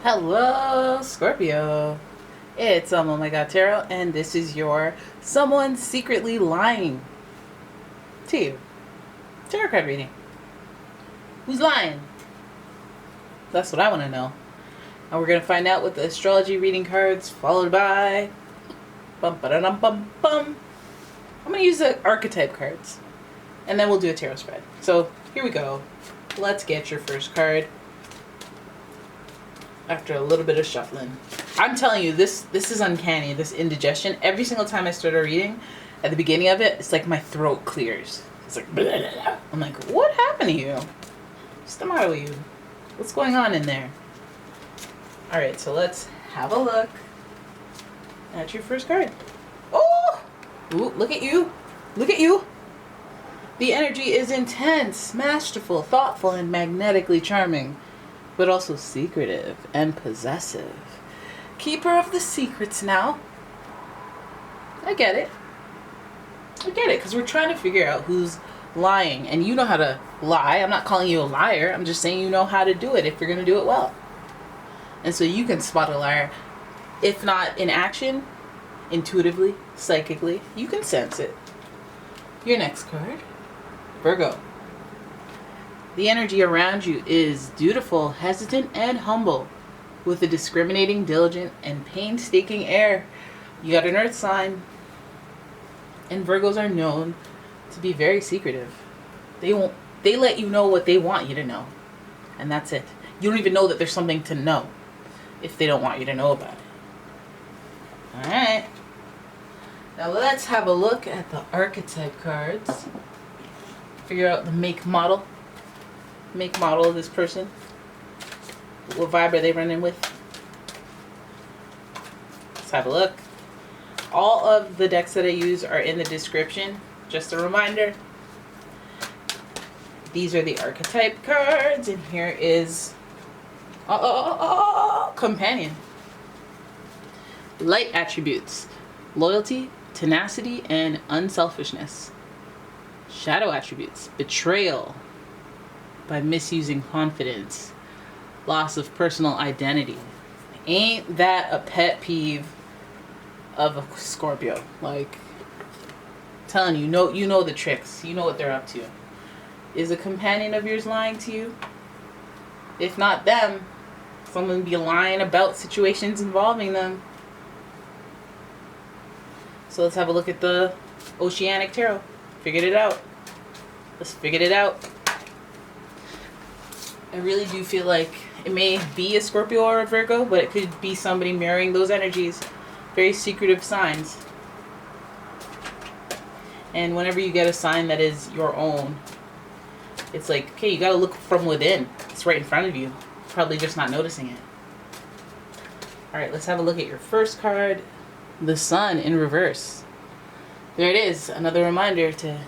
Hello, Scorpio. It's umomgtarot, and this is your someone secretly lying to you tarot card reading. Who's lying? That's what I want to know. And we're gonna find out with the astrology reading cards, followed by bum ba dum bum bum. I'm gonna use the archetype cards, and then we'll do a tarot spread. So here we go. Let's get your first card. After a little bit of shuffling, I'm telling you, this is uncanny. This indigestion. Every single time I start a reading, at the beginning of it, it's like my throat clears. It's like blah, blah, blah. I'm like, what happened to you? What's the matter with you? What's going on in there? All right, so let's have a look at your first card. Oh, ooh, look at you! Look at you! The energy is intense, masterful, thoughtful, and magnetically charming, but also secretive and possessive. Keeper of the secrets now. I get it. Because we're trying to figure out who's lying. And you know how to lie. I'm not calling you a liar. I'm just saying you know how to do it if you're going to do it well. And so you can spot a liar. If not in action, intuitively, psychically, you can sense it. Your next card, Virgo. The energy around you is dutiful, hesitant, and humble, with a discriminating, diligent, and painstaking air. You got an earth sign. And Virgos are known to be very secretive. They let you know what they want you to know. And that's it. You don't even know that there's something to know if they don't want you to know about it. Alright. Now let's have a look at the archetype cards. Figure out the make model of this person. What vibe are they running with? Let's have a look. All of the decks that I use are in the description. Just a reminder. These are the archetype cards, and here is companion. Light attributes: loyalty, tenacity, and unselfishness. Shadow attributes: betrayal by misusing confidence, loss of personal identity. Ain't that a pet peeve of a Scorpio? Like, telling you know the tricks. You know what they're up to. Is a companion of yours lying to you? If not them, someone be lying about situations involving them. So let's have a look at the Oceanic Tarot. Figured it out. Let's figure it out. I really do feel like it may be a Scorpio or a Virgo, but it could be somebody mirroring those energies. Very secretive signs. And whenever you get a sign that is your own, it's like, okay, you gotta look from within. It's right in front of you. Probably just not noticing it. Alright, let's have a look at your first card. The Sun in reverse. There it is. Another reminder to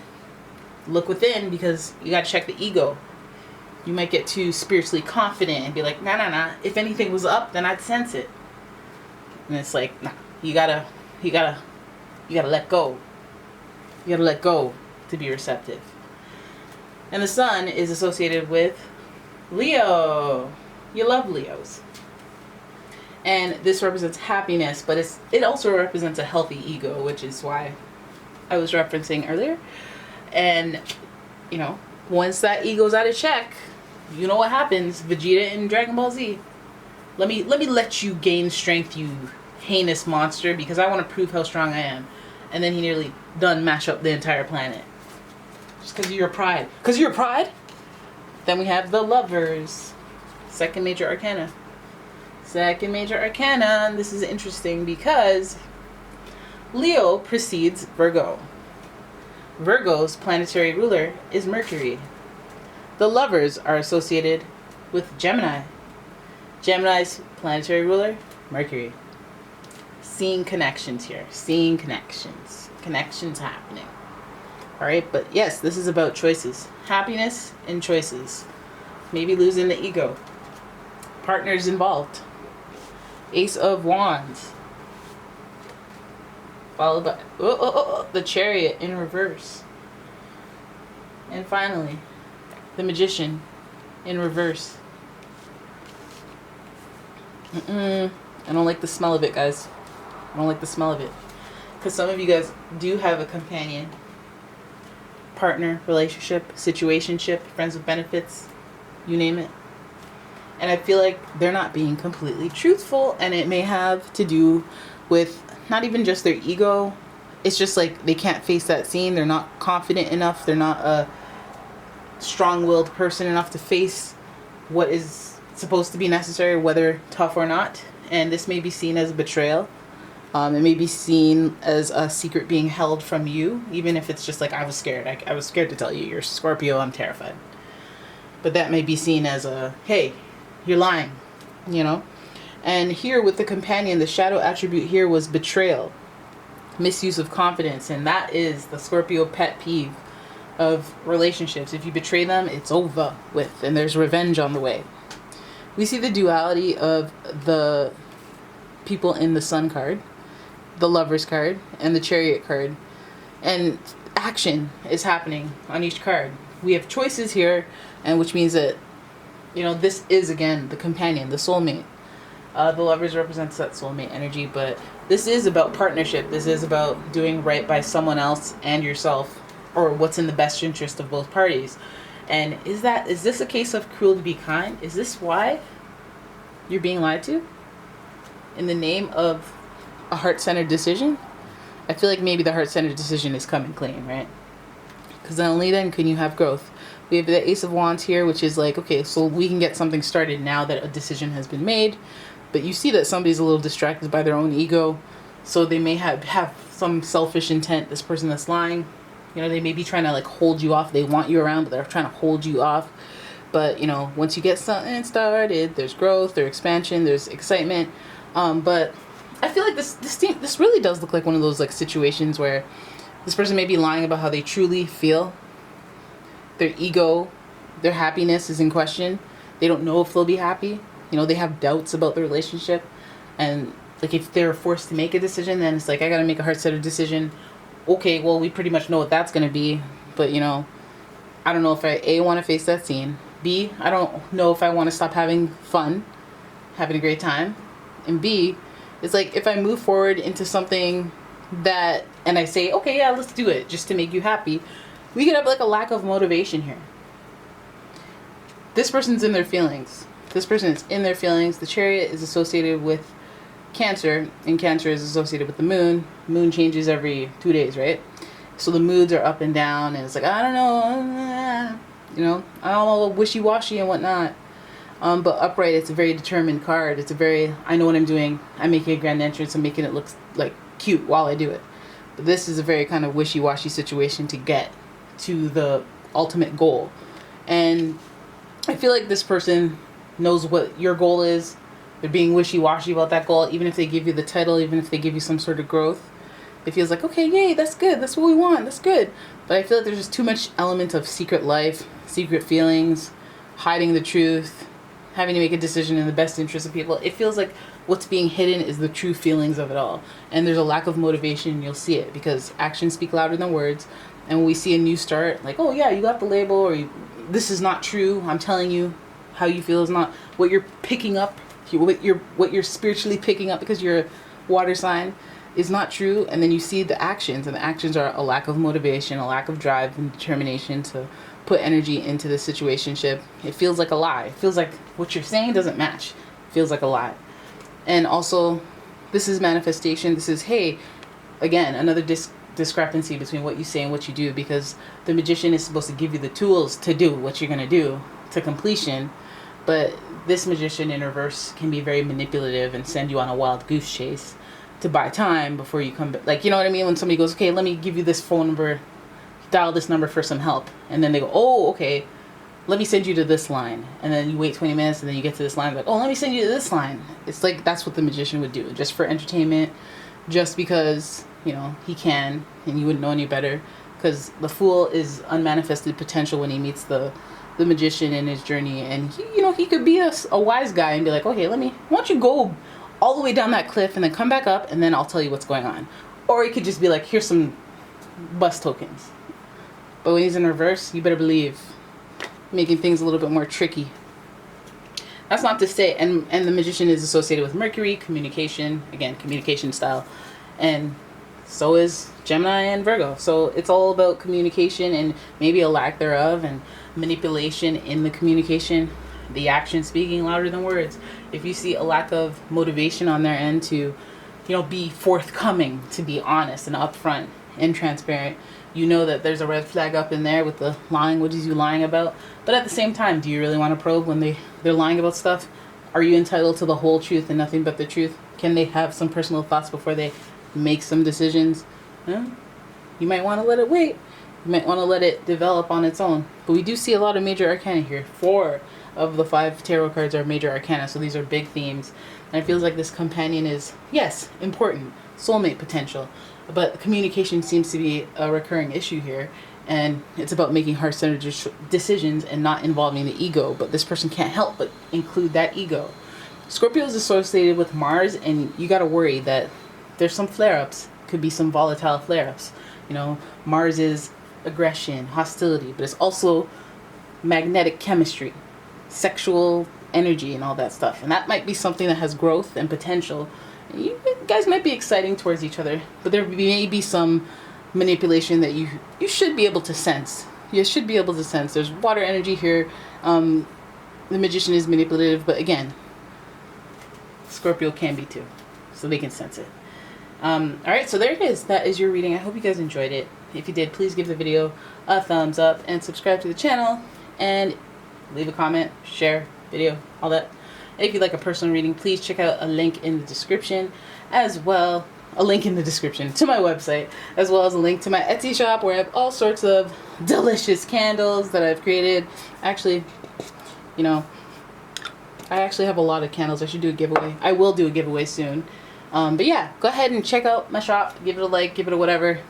look within, because you gotta check the ego. You might get too spiritually confident and be like, nah. If anything was up, then I'd sense it. And it's like, nah, you gotta let go. You gotta let go to be receptive. And the Sun is associated with Leo. You love Leos. And this represents happiness, but it also represents a healthy ego, which is why I was referencing earlier. And, once that ego's out of check, you know what happens. Vegeta in Dragon Ball Z. Let me let you gain strength, you heinous monster, because I want to prove how strong I am. And then he nearly done mash up the entire planet. Just because of your pride. Because of your pride? Then we have the Lovers. Second major arcana. And this is interesting because Leo precedes Virgo. Virgo's planetary ruler is Mercury. The Lovers are associated with Gemini. Gemini's planetary ruler, Mercury. Seeing connections here. Connections happening. Alright, but yes, this is about choices. Happiness and choices. Maybe losing the ego. Partners involved. Ace of Wands. Followed by the Chariot in reverse. And finally, the Magician in reverse. I don't like the smell of it, guys. I don't like the smell of it. Because some of you guys do have a companion, partner, relationship, situationship, friends with benefits, you name it. And I feel like they're not being completely truthful, and it may have to do with not even just their ego. It's just like they can't face that scene. They're not confident enough. They're not a strong-willed person enough to face what is supposed to be necessary, whether tough or not. And this may be seen as betrayal. It may be seen as a secret being held from you, even if it's just like, I was scared. I was scared to tell you. You're Scorpio. I'm terrified. But that may be seen as a, hey, you're lying, you know? And here with the companion, the shadow attribute here was betrayal, misuse of confidence. And that is the Scorpio pet peeve of relationships. If you betray them, it's over with, and there's revenge on the way. We see the duality of the people in the Sun card, the Lovers card, and the Chariot card. And action is happening on each card. We have choices here, and which means that, you know, this is, again, the companion, the soulmate. The Lovers represents that soulmate energy, but this is about partnership. This is about doing right by someone else and yourself, or what's in the best interest of both parties. And is this a case of cruel to be kind? Is this why you're being lied to? In the name of a heart-centered decision? I feel like maybe the heart-centered decision is coming clean, right? Because only then can you have growth. We have the Ace of Wands here, which is like, okay, so we can get something started now that a decision has been made. But you see that somebody's a little distracted by their own ego. So they may have some selfish intent, this person that's lying. You know, they may be trying to like hold you off. They want you around, but they're trying to hold you off. But, you know, once you get something started, there's growth, there's expansion, there's excitement. But I feel like this really does look like one of those like situations where this person may be lying about how they truly feel. Their ego, their happiness is in question. They don't know if they'll be happy. You know, they have doubts about the relationship. And like if they're forced to make a decision, then it's like, I got to make a heart-centered decision. Okay, well, we pretty much know what that's going to be. But, you know, I don't know if I, A, want to face that scene. B, I don't know if I want to stop having fun, having a great time. And B, it's like if I move forward into something that, and I say, okay, yeah, let's do it just to make you happy, we could have like a lack of motivation here. This person's in their feelings. This person is in their feelings. The Chariot is associated with Cancer, and Cancer is associated with the Moon. Moon changes every 2 days, right? So the moods are up and down, and it's like, I don't know, you know, I don't know, wishy-washy and whatnot. But upright, it's a very determined card. It's a very, I know what I'm doing. I'm making a grand entrance. I'm making it look like cute while I do it. But this is a very kind of wishy-washy situation to get to the ultimate goal. And I feel like this person knows what your goal is. They're being wishy-washy about that goal. Even if they give you the title, even if they give you some sort of growth, it feels like, okay, yay, that's good. That's what we want. That's good. But I feel like there's just too much element of secret life, secret feelings, hiding the truth, having to make a decision in the best interest of people. It feels like what's being hidden is the true feelings of it all. And there's a lack of motivation. You'll see it because actions speak louder than words. And when we see a new start, like, oh yeah, you got the label, or this is not true. I'm telling you, how you feel is not what you're picking up. What you're spiritually picking up because you're a water sign is not true. And then you see the actions, and the actions are a lack of motivation, a lack of drive and determination to put energy into the situationship. It feels like a lie. It feels like what you're saying doesn't match. It feels like a lie. And also, this is manifestation. This is, hey, again, another discrepancy between what you say and what you do, because the magician is supposed to give you the tools to do what you're going to do to completion. But this magician in reverse can be very manipulative and send you on a wild goose chase to buy time before you come back. Like, you know what I mean? When somebody goes, okay, let me give you this phone number, dial this number for some help. And then they go, oh, okay, let me send you to this line. And then you wait 20 minutes and then you get to this line. Like, oh, let me send you to this line. It's like, that's what the magician would do. Just for entertainment, just because, you know, he can, and you wouldn't know any better. Because the fool is unmanifested potential when he meets the magician in his journey, and he, you know, he could be a wise guy and be like, okay, why don't you go all the way down that cliff and then come back up and then I'll tell you what's going on. Or he could just be like, here's some bus tokens. But when he's in reverse, you better believe, making things a little bit more tricky. That's not to say, and the Magician is associated with Mercury, communication, again, communication style, and so is Gemini and Virgo. So it's all about communication and maybe a lack thereof, and manipulation in the communication, the action speaking louder than words. If you see a lack of motivation on their end to, you know, be forthcoming, to be honest and upfront and transparent, you know that there's a red flag up in there with the lying. What is you lying about? But at the same time, do you really want to probe when they're lying about stuff? Are you entitled to the whole truth and nothing but the truth? Can they have some personal thoughts before they make some decisions? You might want to let it wait. You might want to let it develop on its own. But we do see a lot of major arcana here. 4 of the 5 tarot cards are major arcana, so these are big themes. And it feels like this companion is, yes, important, soulmate potential, but communication seems to be a recurring issue here. And it's about making heart-centered decisions and not involving the ego. But this person can't help but include that ego. Scorpio is associated with Mars, and you got to worry that there's some flare-ups. Could be some volatile flare-ups. You know, Mars is aggression, hostility, but it's also magnetic chemistry, sexual energy, and all that stuff. And that might be something that has growth and potential. You guys might be exciting towards each other, but there may be some manipulation that you should be able to sense. You should be able to sense. There's water energy here. The Magician is manipulative, but again, Scorpio can be too, so they can sense it. Alright, so there it is. That is your reading. I hope you guys enjoyed it. If you did, please give the video a thumbs up and subscribe to the channel, and leave a comment, share video, all that. And if you'd like a personal reading, please check out a link in the description, as well, a link in the description to my website, as well as a link to my Etsy shop where I have all sorts of delicious candles that I've created. Actually, you know, I actually have a lot of candles. I should do a giveaway. I will do a giveaway soon. But yeah, go ahead and check out my shop. Give it a like, give it a whatever.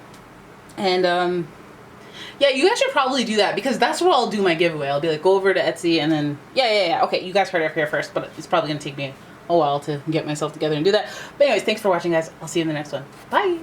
And yeah, you guys should probably do that, because that's where I'll do my giveaway. I'll be like, go over to Etsy, and then yeah. Okay, you guys heard it here first, but it's probably gonna take me a while to get myself together and do that. But anyways, thanks for watching, guys. I'll see you in the next one. Bye.